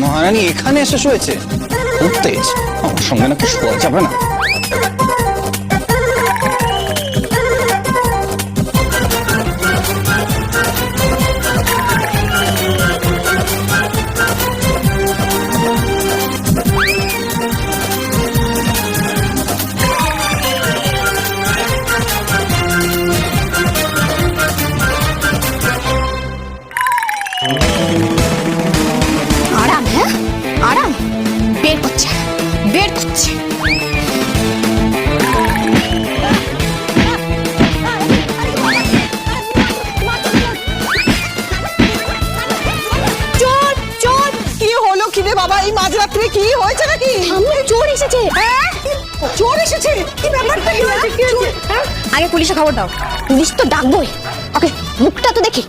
মহারানী এখানে এসে শুয়েছে? খুব তেজ, আমার সঙ্গে নাকি শোয়া যাবে না। আরাম, হ্যাঁ আরাম। বের করছে, বের করছে। চোর চোর, কি হলো কি রে বাবা? এই মাঝরাত্রে কি হয়েছে নাকি? সামনে চোর এসেছে। হ্যাঁ, চোর এসেছে? কি ব্যাপারটা কি হয়েছে? আগে পুলিশে খবর দাও। পুলিশ তো ডাকবোই, ওকে মুখটা তো দেখি।